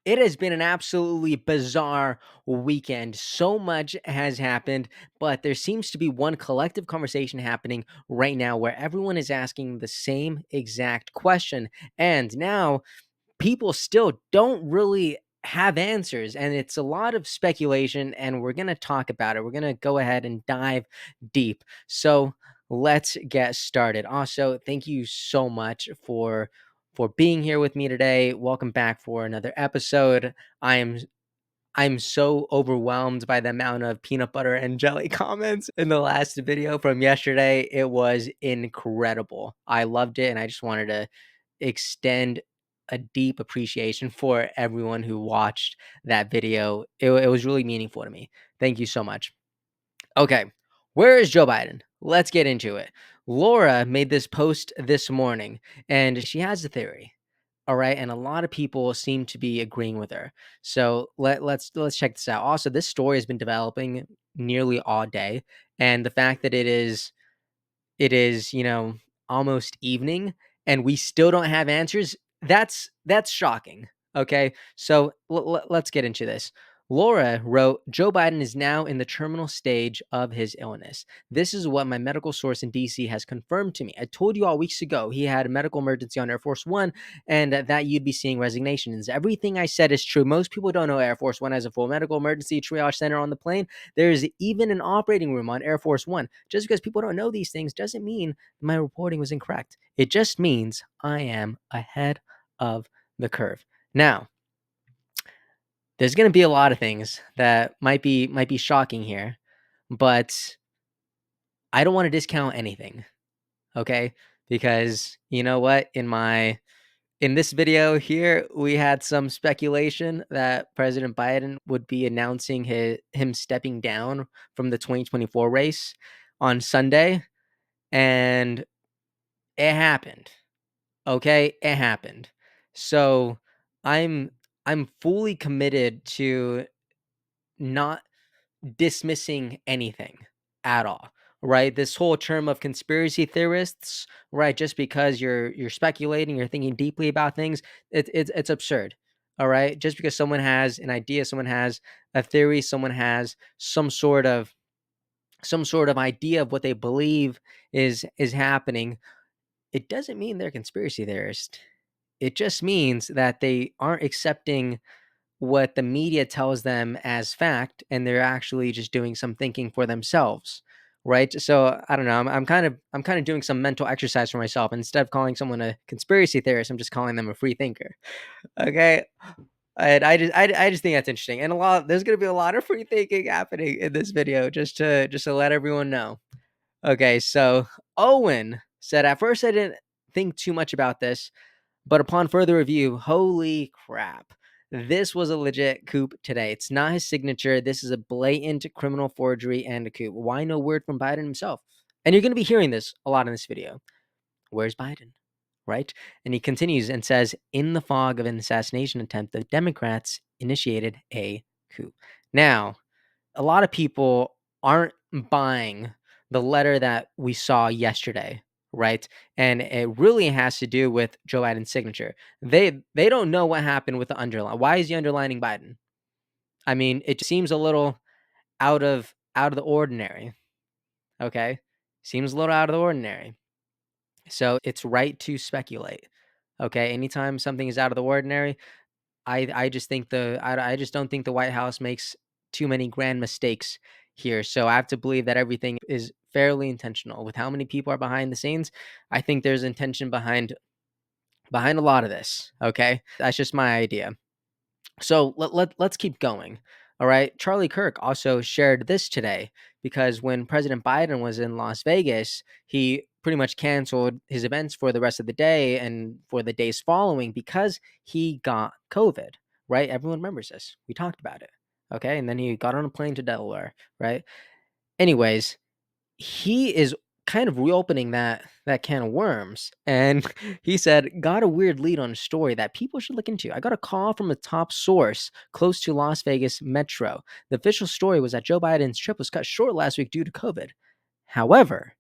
It has been an absolutely bizarre weekend. So much has happened, but there seems to be one collective conversation happening right now where everyone is asking the same exact question. And now people still don't really have answers, and it's a lot of speculation, and we're going to talk about it. We're going to go ahead and dive deep. So let's get started. Also, thank you so much for being here with me today. Welcome back for another episode. I'm so overwhelmed by the amount of peanut butter and jelly comments in the last video from yesterday. It was incredible. I loved it, and I just wanted to extend a deep appreciation for everyone who watched that video. It was really meaningful to me. Thank you so much. Okay, where is Joe Biden? Let's get into it. Laura made this post this morning, and she has a theory. All right, and a lot of people seem to be agreeing with her. So let's check this out. Also, this story has been developing nearly all day, and the fact that it is almost evening and we still don't have answers, that's shocking. Okay? So let's get into this. Laura wrote, Joe Biden is now in the terminal stage of his illness. This is what my medical source in DC has confirmed to me. I told you all weeks ago he had a medical emergency on Air Force One and that you'd be seeing resignations. Everything I said is true. Most people don't know Air Force One has a full medical emergency triage center on the plane. There's even an operating room on Air Force One. Just because people don't know these things doesn't mean my reporting was incorrect. It just means I am ahead of the curve. Now, there's going to be a lot of things that might be shocking here, but I don't want to discount anything, okay? Because you know what? In this video here, we had some speculation that President Biden would be announcing him stepping down from the 2024 race on Sunday, and it happened. Okay, it happened. So I'm I'm fully committed to not dismissing anything at all. Right? This whole term of conspiracy theorists, right? Just because you're speculating, you're thinking deeply about things, it's absurd. All right. Just because someone has an idea, someone has a theory, someone has some sort of idea of what they believe is happening, it doesn't mean they're a conspiracy theorist. It just means that they aren't accepting what the media tells them as fact, and they're actually just doing some thinking for themselves, right? So I don't know. I'm kind of doing some mental exercise for myself. Instead of calling someone a conspiracy theorist, I'm just calling them a free thinker. Okay. And I just think that's interesting, and there's gonna be a lot of free thinking happening in this video, just to let everyone know. Okay, so Owen said, at first I didn't think too much about this, but upon further review, holy crap. This was a legit coup today. It's not his signature. This is a blatant criminal forgery and a coup. Why no word from Biden himself? And you're going to be hearing this a lot in this video. Where's Biden? Right? And he continues and says, in the fog of an assassination attempt, the Democrats initiated a coup. Now, a lot of people aren't buying the letter that we saw yesterday, right? And it really has to do with Joe Biden's signature. They don't know what happened with the underline. Why is he underlining Biden? I mean, it seems a little out of the ordinary. Okay, seems a little out of the ordinary. So it's right to speculate. Okay, anytime something is out of the ordinary, I just think I just don't think the White House makes too many grand mistakes here. So I have to believe that everything is fairly intentional. With how many people are behind the scenes, I think there's intention behind a lot of this. Okay, that's just my idea. So let's keep going. All right. Charlie Kirk also shared this today because when President Biden was in Las Vegas, he pretty much canceled his events for the rest of the day and for the days following because he got COVID, right? Everyone remembers this. We talked about it. Okay. And then he got on a plane to Delaware, right? Anyways, he is kind of reopening that can of worms, and he said, got a weird lead on a story that people should look into. I got a call from a top source close to Las Vegas Metro. The official story was that Joe Biden's trip was cut short last week due to COVID. However,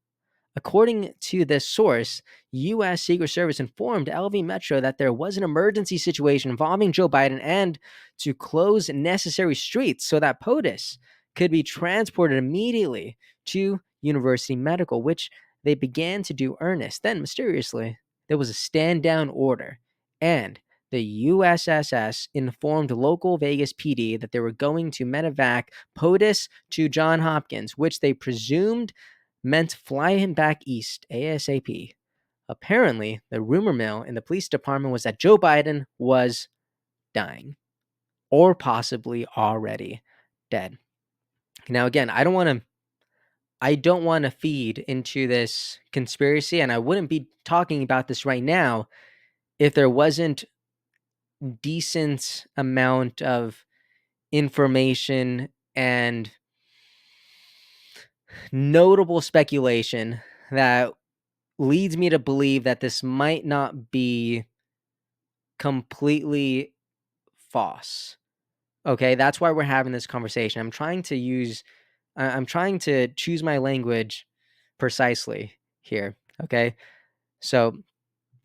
According to this source, U.S. Secret Service informed LV Metro that there was an emergency situation involving Joe Biden and to close necessary streets so that POTUS could be transported immediately to University Medical, which they began to do earnest. Then, mysteriously, there was a stand down order, and the USSS informed local Vegas PD that they were going to medevac POTUS to Johns Hopkins, which they presumed meant fly him back east ASAP. Apparently, the rumor mill in the police department was that Joe Biden was dying or possibly already dead. Now again, I don't want to feed into this conspiracy, and I wouldn't be talking about this right now if there wasn't decent amount of information and notable speculation that leads me to believe that this might not be completely false. Okay, that's why we're having this conversation. I'm trying to choose my language precisely here. Okay, so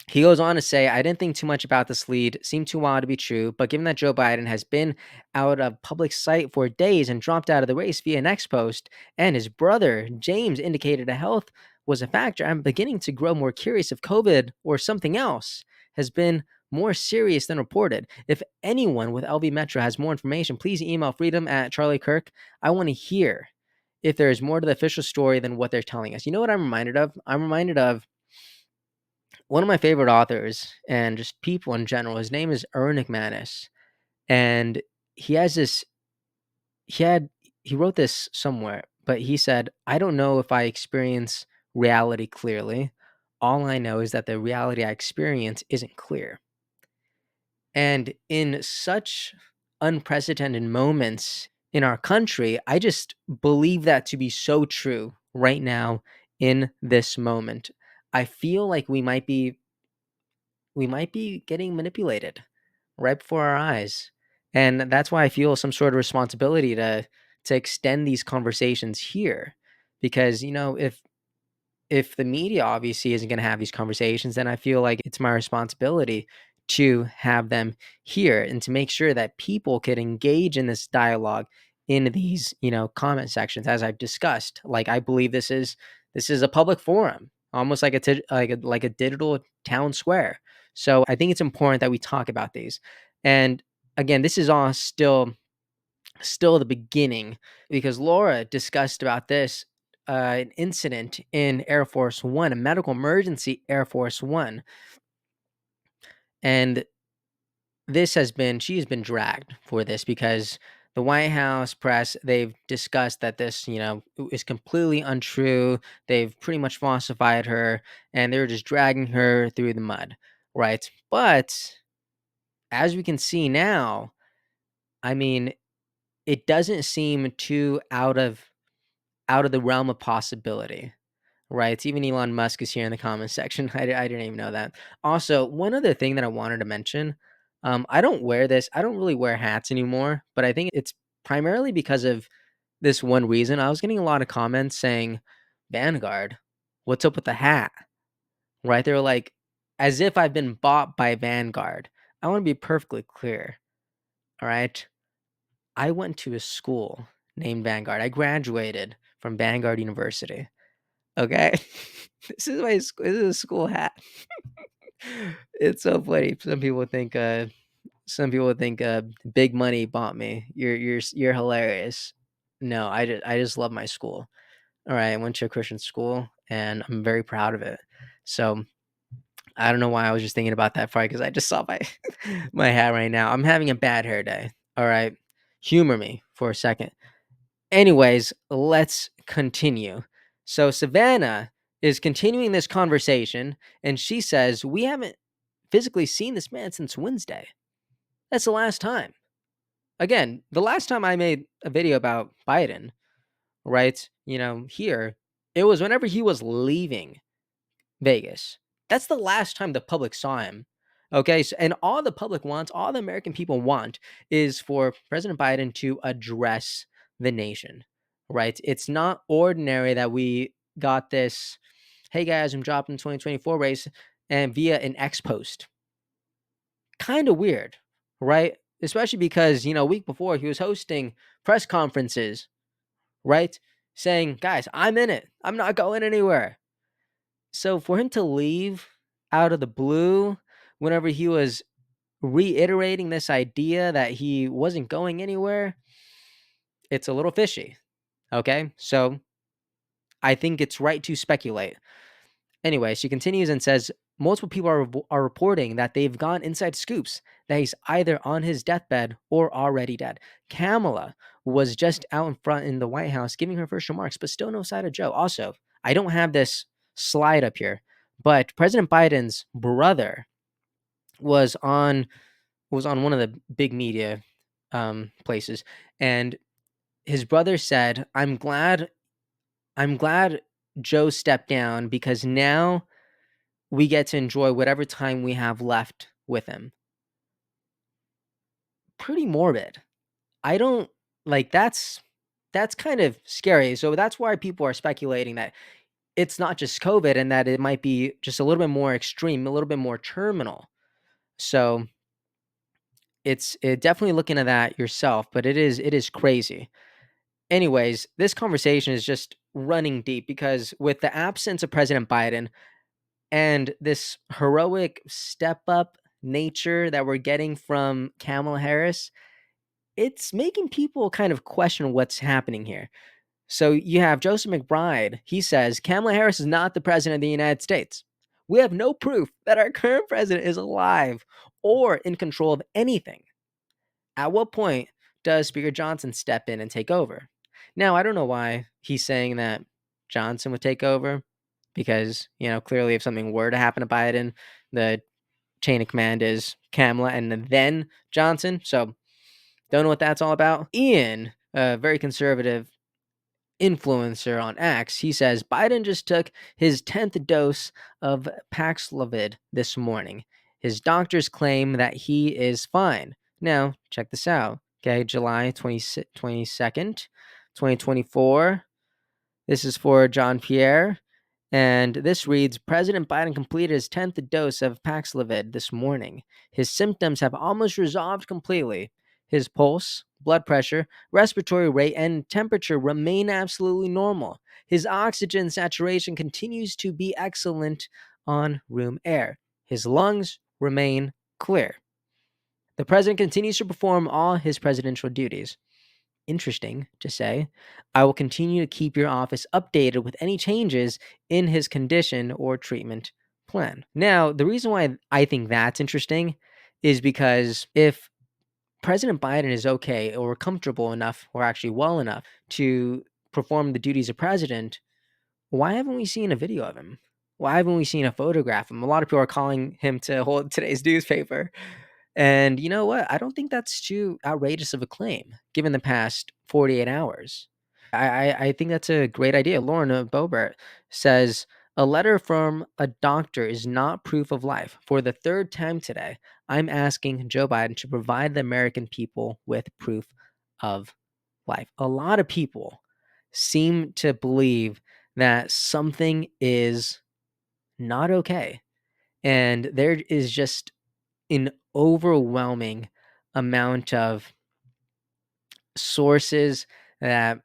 he goes on to say, I didn't think too much about this lead, seemed too wild to be true, but given that Joe Biden has been out of public sight for days and dropped out of the race via an ex post, and his brother, James, indicated a health was a factor, I'm beginning to grow more curious if COVID or something else has been more serious than reported. If anyone with LV Metro has more information, please email freedom at Charlie Kirk. I want to hear if there is more to the official story than what they're telling us. You know what I'm reminded of? I'm reminded of one of my favorite authors and just people in general. His name is Erwin McManus, and he has this. He had he wrote this somewhere, but he said, "I don't know if I experience reality clearly. All I know is that the reality I experience isn't clear." And in such unprecedented moments in our country, I just believe that to be so true right now in this moment. I feel like we might be getting manipulated right before our eyes. And that's why I feel some sort of responsibility to extend these conversations here. Because, if the media obviously isn't going to have these conversations, then I feel like it's my responsibility to have them here and to make sure that people could engage in this dialogue in these, comment sections, as I've discussed. Like, I believe this is a public forum, almost like a digital town square. So I think it's important that we talk about these. And again, this is all still the beginning, because Laura discussed about this an incident in Air Force One, a medical emergency Air Force One, and she has been dragged for this because the White House press, they've discussed that this is completely untrue. They've pretty much falsified her, and they're just dragging her through the mud, right? But as we can see now, I mean, it doesn't seem too out of the realm of possibility, right? Even Elon Musk is here in the comments section. I didn't even know that. Also, one other thing that I wanted to mention, I don't wear this. I don't really wear hats anymore, but I think it's primarily because of this one reason. I was getting a lot of comments saying, Vanguard, what's up with the hat? Right? They were like, as if I've been bought by Vanguard. I want to be perfectly clear. All right. I went to a school named Vanguard. I graduated from Vanguard University. Okay. This is a school hat. It's so funny. Some people think big money bought me. You're hilarious. No, I just love my school. All right, I went to a Christian school and I'm very proud of it. So I don't know why I was just thinking about that probably because I just saw my my hat right now. I'm having a bad hair day. All right. Humor me for a second. Anyways, let's continue. So Savannah is continuing this conversation, and she says, we haven't physically seen this man since Wednesday. That's the last time. Again, the last time I made a video about Biden, right? Here, it was whenever he was leaving Vegas. That's the last time the public saw him. Okay. So, and all the public wants, all the American people want is for President Biden to address the nation, right? It's not ordinary that we got this hey guys, I'm dropping the 2024 race, and via an X post. Kind of weird, right? Especially because, a week before he was hosting press conferences, right? Saying, guys, I'm in it. I'm not going anywhere. So for him to leave out of the blue whenever he was reiterating this idea that he wasn't going anywhere, it's a little fishy. Okay. So I think it's right to speculate. Anyway, she continues and says multiple people are reporting that they've gone inside scoops that he's either on his deathbed or already dead. Kamala was just out in front in the White House giving her first remarks, but still no sign of Joe. Also, I don't have this slide up here, but President Biden's brother was on one of the big media places, and his brother said, I'm glad Joe stepped down because now we get to enjoy whatever time we have left with him. Pretty morbid. I don't like that's kind of scary. So that's why people are speculating that it's not just COVID and that it might be just a little bit more extreme, a little bit more terminal. So definitely looking at that yourself, but it is crazy. Anyways, this conversation is just running deep because with the absence of President Biden, and this heroic step up nature that we're getting from Kamala Harris, it's making people kind of question what's happening here. So you have Joseph McBride. He says Kamala Harris is not the president of the United States. We have no proof that our current president is alive or in control of anything. At what point does Speaker Johnson step in and take over? Now, I don't know why he's saying that Johnson would take over because, clearly if something were to happen to Biden, the chain of command is Kamala and then Johnson. So, don't know what that's all about. Ian, a very conservative influencer on X, he says Biden just took his 10th dose of Paxlovid this morning. His doctors claim that he is fine. Now, check this out. Okay, July 22nd, 2024. This is for John Pierre. And this reads President Biden completed his 10th dose of Paxlovid this morning. His symptoms have almost resolved completely. His pulse, blood pressure, respiratory rate, and temperature remain absolutely normal. His oxygen saturation continues to be excellent on room air. His lungs remain clear. The president continues to perform all his presidential duties. Interesting to say. I will continue to keep your office updated with any changes in his condition or treatment plan. Now, the reason why I think that's interesting is because if President Biden is okay or comfortable enough or actually well enough to perform the duties of president, why haven't we seen a video of him? Why haven't we seen a photograph of him? A lot of people are calling him to hold today's newspaper. And you know what? I don't think that's too outrageous of a claim, given the past 48 hours. I think that's a great idea. Lorna Bobert says a letter from a doctor is not proof of life. For the third time today, I'm asking Joe Biden to provide the American people with proof of life. A lot of people seem to believe that something is not okay. And there is just an overwhelming amount of sources that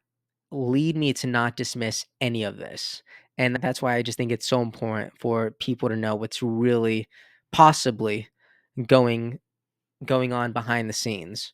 lead me to not dismiss any of this. And that's why I just think it's so important for people to know what's really possibly going going on behind the scenes,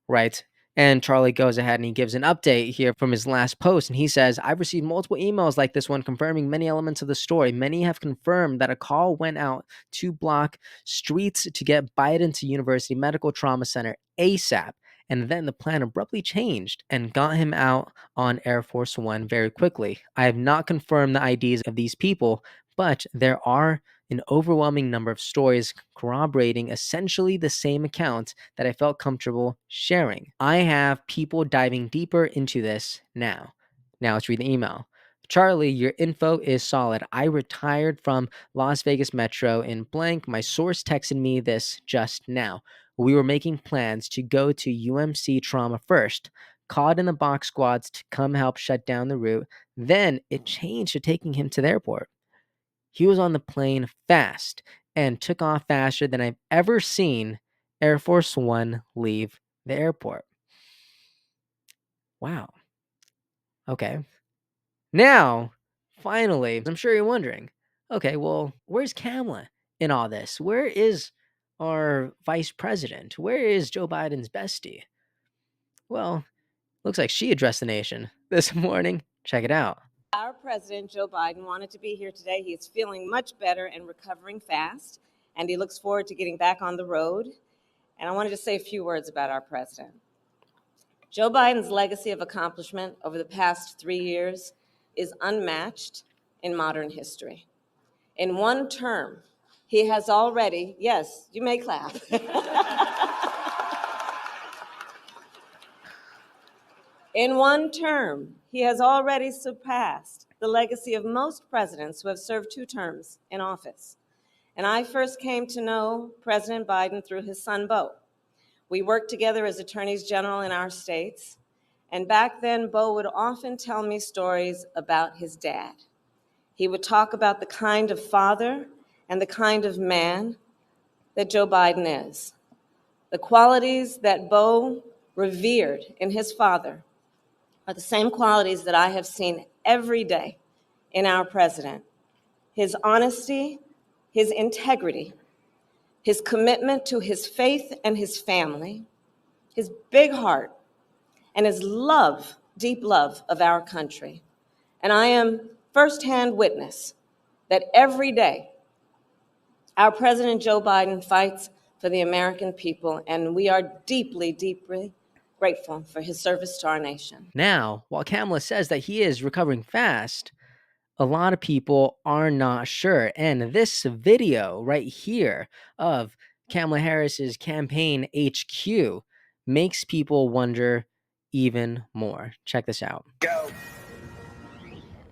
right? And Charlie goes ahead and he gives an update here from his last post. And he says, I've received multiple emails like this one confirming many elements of the story. Many have confirmed that a call went out to block streets to get Biden to University Medical Trauma Center ASAP. And then the plan abruptly changed and got him out on Air Force One very quickly. I have not confirmed the IDs of these people, but there are an overwhelming number of stories corroborating essentially the same account that I felt comfortable sharing. I have people diving deeper into this now. Now let's read the email. Charlie, your info is solid. I retired from Las Vegas Metro in blank. My source texted me this just now. We were making plans to go to UMC Trauma first, called in the box squads to come help shut down the route. Then it changed to taking him to the airport. He was on the plane fast and took off faster than I've ever seen Air Force One leave the airport. Wow. Okay. Now, finally, I'm sure you're wondering, okay, well, where's Kamala in all this? Where is our vice president? Where is Joe Biden's bestie? Well, looks like she addressed the nation this morning. Check it out. Our president, Joe Biden, wanted to be here today. He is feeling much better and recovering fast, and he looks forward to getting back on the road. And I wanted to say a few words about our president. Joe Biden's legacy of accomplishment over the past 3 years is unmatched in modern history. In one term, he has already, yes, you may clap. In one term, he has already surpassed the legacy of most presidents who have served 2 terms in office. And I first came to know President Biden through his son, Beau. We worked together as attorneys general in our states. And back then, Beau would often tell me stories about his dad. He would talk about the kind of father and the kind of man that Joe Biden is. The qualities that Beau revered in his father are the same qualities that I have seen every day in our president. His honesty, his integrity, his commitment to his faith and his family, his big heart, and his love, deep love of our country. And I am firsthand witness that every day our President Joe Biden fights for the American people, and we are deeply, deeply grateful for his service to our nation. Now, while Kamala says that he is recovering fast, a lot of people are not sure. And this video right here of Kamala Harris's campaign HQ makes people wonder even more. Check this out. Go.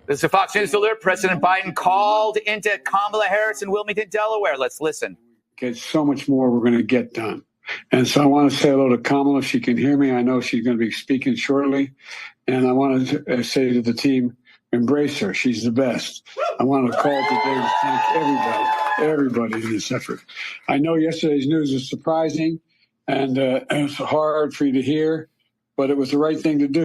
This is a Fox News alert. President Biden called into Kamala Harris in Wilmington, Delaware. Let's listen. There's so much more we're going to get done. And so I want to say hello to Kamala. If she can hear me, I know she's going to be speaking shortly. And I want to say to the team, embrace her. She's the best. I want to call today to thank everybody in this effort. I know yesterday's news was surprising and it's hard for you to hear, but it was the right thing to do.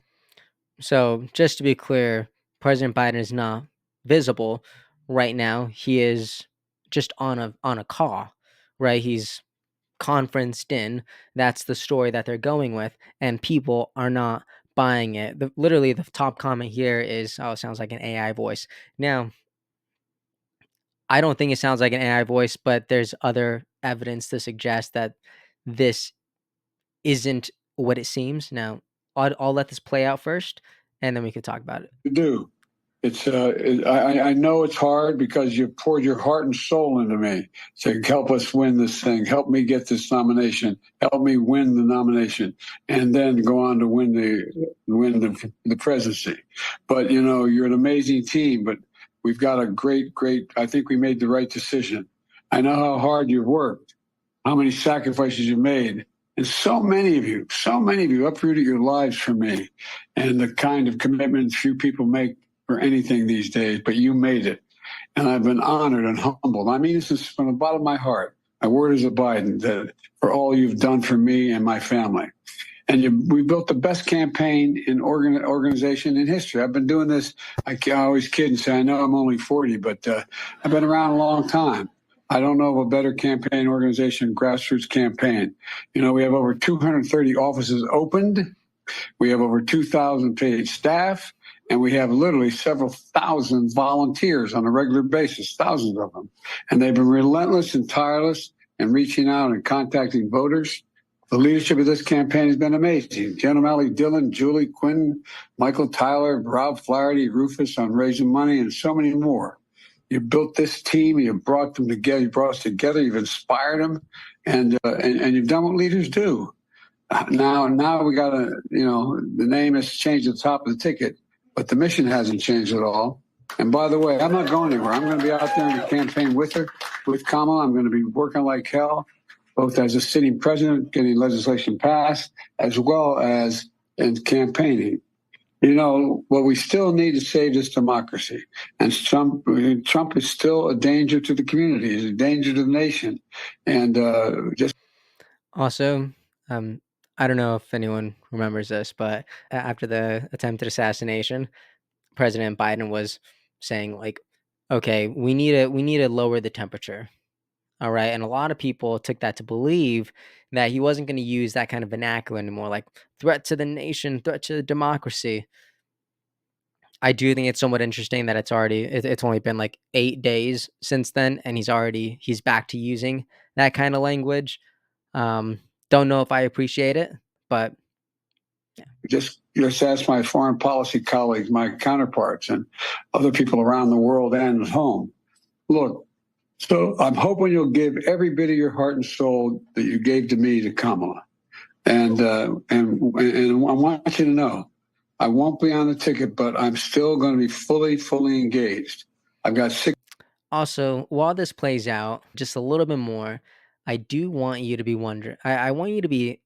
So, just to be clear, President Biden is not visible right now. He is just on a call, right? He's conferenced in. That's the story that they're going with, and people are not buying it. Literally, the top comment here is, "Oh, it sounds like an AI voice." Now, I don't think it sounds like an AI voice, but there's other evidence to suggest that this isn't what it seems. Now, I'll let this play out first, and then we can talk about it. Do. It's I know it's hard because you poured your heart and soul into me to help us win this thing, help me get this nomination, help me win the nomination, and then go on to win the presidency. But you know, you're an amazing team. But we've got a great. I think we made the right decision. I know how hard you've worked, how many sacrifices you made. And so many of you uprooted your lives for me, and the kind of commitment few people make for anything these days, but you made it. And I've been honored and humbled. I mean, this is from the bottom of my heart. My word is a Biden, that for all you've done for me and my family. And we built the best campaign in organization in history. I've been doing this. I always kid and say, I know I'm only 40, but I've been around a long time. I don't know of a better campaign organization, grassroots campaign. You know, we have over 230 offices opened. We have over 2,000 paid staff, and we have literally several thousand volunteers on a regular basis, thousands of them. And they've been relentless and tireless in reaching out and contacting voters. The leadership of this campaign has been amazing. Jen O'Malley, Dillon, Julie, Quinn, Michael Tyler, Rob Flaherty, Rufus on raising money, and so many more. You built this team, you brought them together, you brought us together, you've inspired them, and you've done what leaders do. Now we got to, you know, the name has changed at the top of the ticket, but the mission hasn't changed at all. And by the way, I'm not going anywhere. I'm going to be out there in the campaign with her, with Kamala. I'm going to be working like hell, both as a sitting president, getting legislation passed, as well as in campaigning. You know, what we still need to save this democracy. And Trump is still a danger to the community, he's a danger to the nation. And just Also, I don't know if anyone remembers this, but after the attempted assassination, President Biden was saying like, "Okay, we need to lower the temperature." All right, and a lot of people took that to believe that he wasn't going to use that kind of vernacular anymore, like threat to the nation, threat to democracy. I do think it's somewhat interesting that it's only been like 8 days since then, and he's back to using that kind of language. Um, don't know if I appreciate it, but just ask my foreign policy colleagues, my counterparts, and other people around the world and at home. Look, so I'm hoping you'll give every bit of your heart and soul that you gave to me to Kamala. And I want you to know, I won't be on the ticket, but I'm still going to be fully engaged. I've got six. also, while this plays out just a little bit more, I do want you to be wondering. I want you to be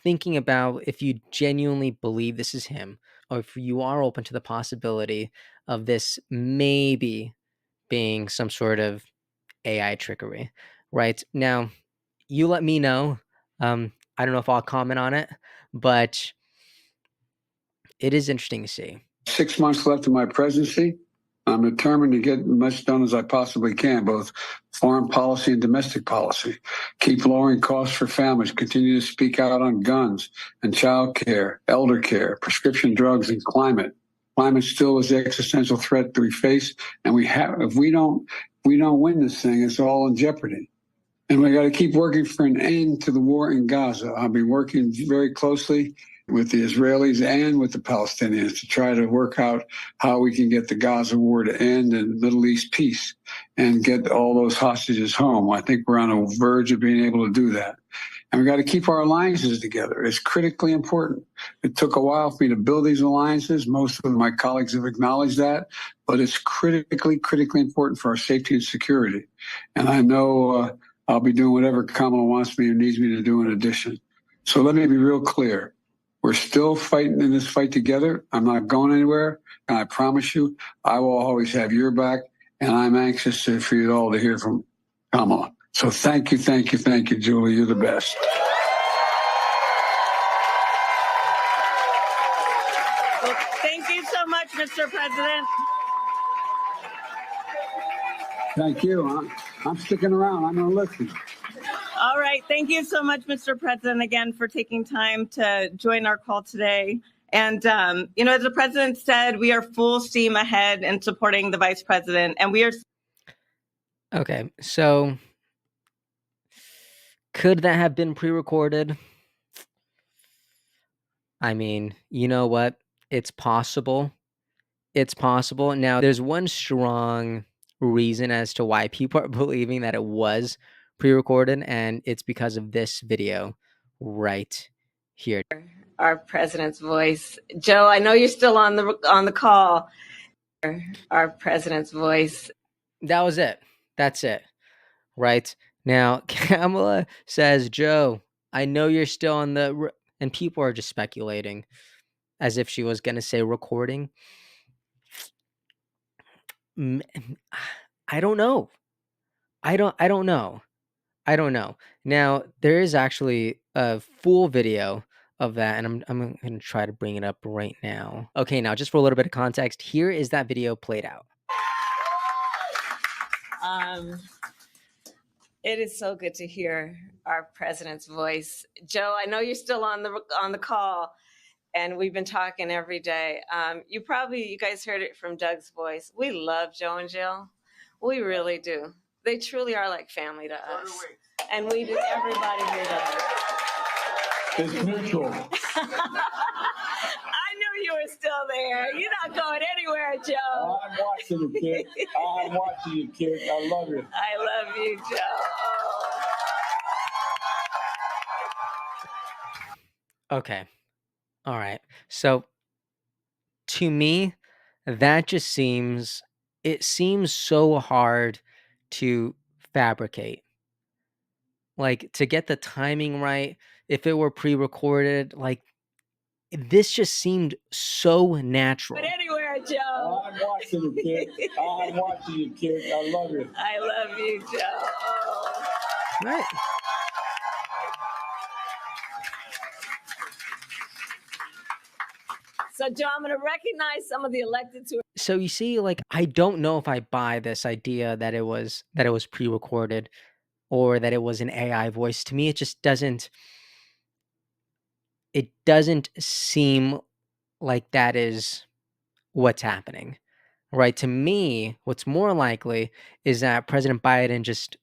thinking about if you genuinely believe this is him, or if you are open to the possibility of this maybe being some sort of AI trickery. Right now, you let me know. I don't know if I'll comment on it, but it is interesting to see. 6 months left of my presidency. I'm determined to get as much done as I possibly can, both foreign policy and domestic policy. Keep lowering costs for families, continue to speak out on guns and child care, elder care, prescription drugs, and climate. Climate still is the existential threat that we face, and if we don't win this thing, it's all in jeopardy. And we got to keep working for an end to the war in Gaza. I'll be working very closely with the Israelis and with the Palestinians to try to work out how we can get the Gaza war to end and Middle East peace and get all those hostages home. I think we're on the verge of being able to do that. And we got to keep our alliances together. It's critically important. It took a while for me to build these alliances. Most of my colleagues have acknowledged that, but it's critically important for our safety and security. And I know I'll be doing whatever Kamala wants me or needs me to do in addition. So let me be real clear. We're still fighting in this fight together. I'm not going anywhere. And I promise you, I will always have your back. And I'm anxious for you all to hear from Kamala. So thank you, Julie. You're the best. Well, thank you so much, Mr. President. Thank you. I'm sticking around. I'm going to listen. All right. Thank you so much, Mr. President, again, for taking time to join our call today. And, as the president said, we are full steam ahead in supporting the vice president. And we are. Okay, so could that have been pre-recorded? I mean, you know what? It's possible. It's possible. Now, there's one strong reason as to why people are believing that it was pre-recorded, and it's because of this video right here. Our president's voice. Joe, I know you're still on the call. Our president's voice. That was it. That's it. Right? Now, Kamala says, "Joe, I know you're still on the," and people are just speculating as if she was going to say recording. I don't know. I don't know. I don't know. Now, there is actually a full video of that, and I'm gonna try to bring it up right now. Okay, now just for a little bit of context, here is that video played out. It is so good to hear our president's voice. Joe, I know you're still on the call, and we've been talking every day. You guys heard it from Doug's voice. We love Joe and Jill. We really do. They truly are like family to us. And we do, everybody here does. It's mutual. I knew you were still there. You're not going anywhere, Joe. I'm watching you, kid. I'm watching you, kid. I love you. I love you, Joe. Okay. All right. So to me, that just seems so hard to fabricate. Like to get the timing right, if it were pre-recorded, like this just seemed so natural. But anywhere, Joe. I'm watching you, kid. I'm watching you, kid. I love you. I love you, Joe. Oh. Right. So, Joe, I'm going to recognize some of the electeds who. So you see, like, I don't know if I buy this idea that it was pre-recorded or that it was an AI voice. To me, it just doesn't. It doesn't seem like that is what's happening, right? To me, what's more likely is that President Biden just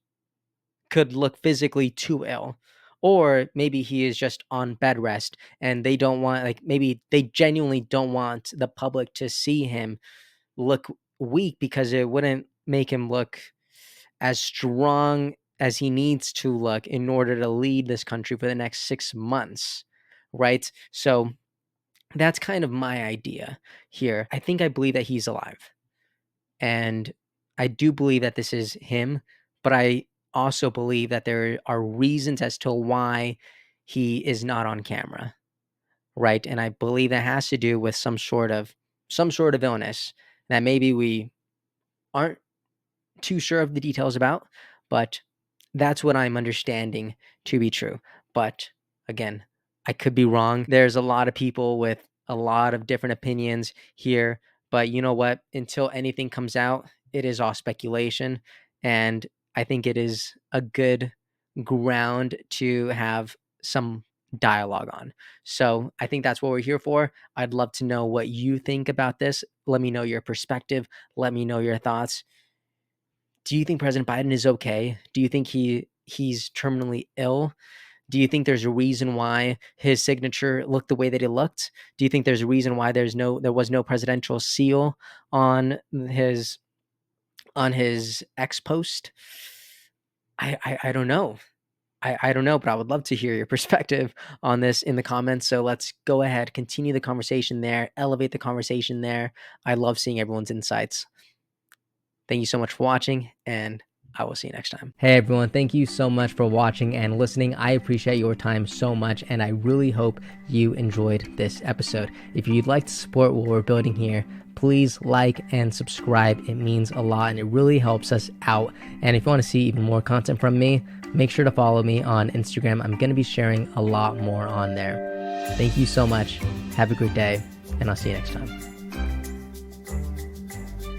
could look physically too ill. Or maybe he is just on bed rest and they don't want, like, maybe they genuinely don't want the public to see him look weak because it wouldn't make him look as strong as he needs to look in order to lead this country for the next 6 months, right? So that's kind of my idea here. I think I believe that he's alive. And I do believe that this is him, but I also believe that there are reasons as to why he is not on camera, right? And I believe that has to do with some sort of illness that maybe we aren't too sure of the details about, but that's what I'm understanding to be true. But again, I could be wrong. There's a lot of people with a lot of different opinions here, but you know what? Until anything comes out, it is all speculation. And I think it is a good ground to have some dialogue on. So I think that's what we're here for. I'd love to know what you think about this. Let me know your perspective. Let me know your thoughts. Do you think President Biden is okay? Do you think he's terminally ill? Do you think there's a reason why his signature looked the way that it looked? Do you think there's a reason why there was no presidential seal on his X post? I don't know. I don't know, but I would love to hear your perspective on this in the comments. So let's go ahead, continue the conversation there, elevate the conversation there. I love seeing everyone's insights. Thank you so much for watching, and I will see you next time. Hey everyone, thank you so much for watching and listening. I appreciate your time so much, and I really hope you enjoyed this episode. If you'd like to support what we're building here, please like and subscribe. It means a lot, and it really helps us out. And if you want to see even more content from me, make sure to follow me on Instagram. I'm going to be sharing a lot more on there. Thank you so much. Have a great day, and I'll see you next time.